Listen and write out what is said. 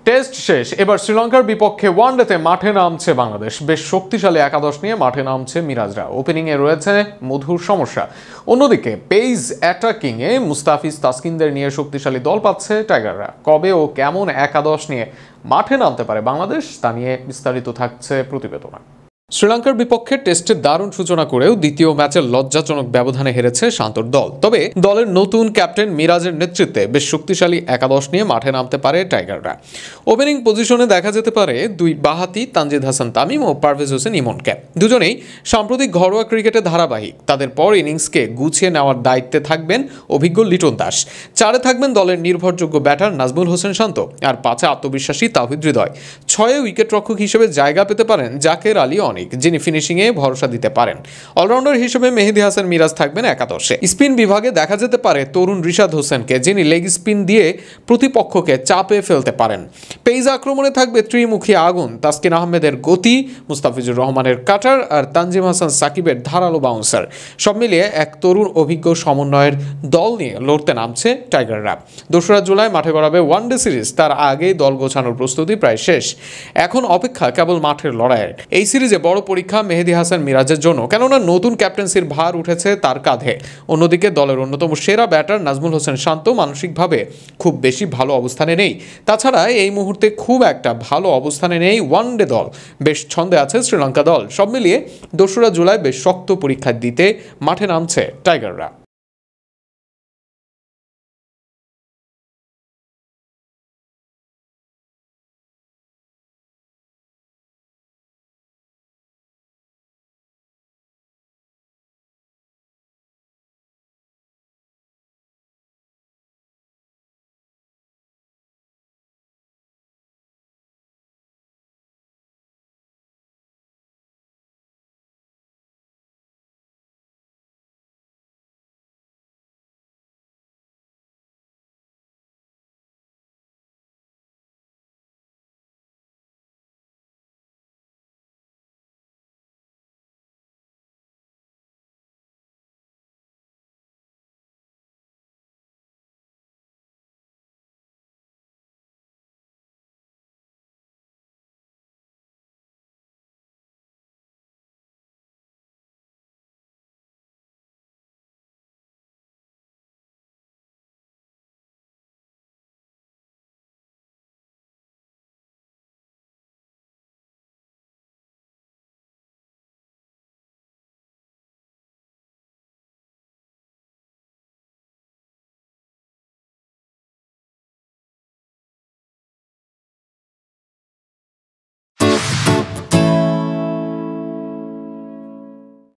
Test শেষ, এবার শ্রীলঙ্কার বিপক্ষে ওয়ানডেতে মাঠে নামছে বাংলাদেশ। বেশ শক্তিশালী একাদশ নিয়ে মাঠে নামছে মিরাজরা। ওপেনিংয়ে রয়েছে মধুর সমস্যা, অন্যদিকে পেস অ্যাটাকিংয়ে মুস্তাফিজ তাসকিনদের নিয়ে শক্তিশালী দল পাচ্ছে টাইগাররা। কবে ও কেমন একাদশ নিয়ে মাঠে নামতে পারে বাংলাদেশ, তা নিয়ে বিস্তারিত থাকছে প্রতিবেদনে। শ্রীলঙ্কার বিপক্ষে টেস্টের দারুণ সূচনা করেও দ্বিতীয় ম্যাচে লজ্জাজনক ব্যবধানে হেরেছে শান্তর দল। তবে দলের নতুন ক্যাপ্টেন মিরাজের নেতৃত্বে বেশ শক্তিশালী একাদশ নিয়ে মাঠে নামতে পারে টাইগাররা। ওপেনিং পজিশনে দেখা যেতে পারে দুই বাঁহাতি তানজিদ হাসান তামিম ও পারভেজ হোসেন ইমনকে। দুজনেই সাম্প্রতিক ঘরোয়া ক্রিকেটে ধারাবাহিক। তাদের পর ইনিংসকে গুছিয়ে নেওয়ার দায়িত্বে থাকবেন অভিজ্ঞ লিটন দাস। চারে থাকবেন দলের নির্ভরযোগ্য ব্যাটার নাজমুল হোসেন শান্ত, আর পাঁচে আত্মবিশ্বাসী তাওহিদ হৃদয়। ছয়ে উইকেটরক্ষক হিসেবে জায়গা পেতে পারেন জাকের আলী অনিক, যিনি ফিনিশিংয়ে ভরসা দিতে পারেন। অলরাউন্ডার হিসেবে মেহেদী হাসান মিরাজ থাকবেন একাদশে। স্পিন বিভাগে দেখা যেতে পারে তরুণ রিশাদ হোসেনকে, যিনি লেগ স্পিন দিয়ে প্রতিপক্ষকে চাপে ফেলতে পারেন। পেস আক্রমণে থাকবে ত্রিমুখী আগুন, তাসকিন আহমেদের গতি, মুস্তাফিজুর রহমানের কাটার আর তানজিম হাসান সাকিবের ধারালো বাউন্সার। সব মিলিয়ে এক তরুণ অভিজ্ঞ সমন্বয়ের দল নিয়ে লড়তে নামছে টাইগাররা। 2রা জুলাই মাঠে গড়াবে ওয়ানডে সিরিজ। তার আগেই দল গোছানোর প্রস্তুতি প্রায় শেষ। এখন অপেক্ষা কেবল মাঠের লড়াইয়ের। এই সিরিজে বড় পরীক্ষা মেহেদী হাসান মিরাজের জন্য, কেননা নতুন ক্যাপ্টেন্সির ভার উঠেছে তার কাঁধে। অন্যদিকে দলের অন্যতম সেরা ব্যাটার নাজমুল হোসেন শান্ত মানসিকভাবে খুব বেশি ভালো অবস্থানে নেই। তাছাড়া এই মুহূর্তে খুব একটা ভালো অবস্থানে নেই ওয়ানডে দল। বেশ ছন্দে আছে শ্রীলঙ্কা দল। সব মিলিয়ে 2রা জুলাই বেশ শক্ত পরীক্ষা দিতে মাঠে নামছে টাইগাররা।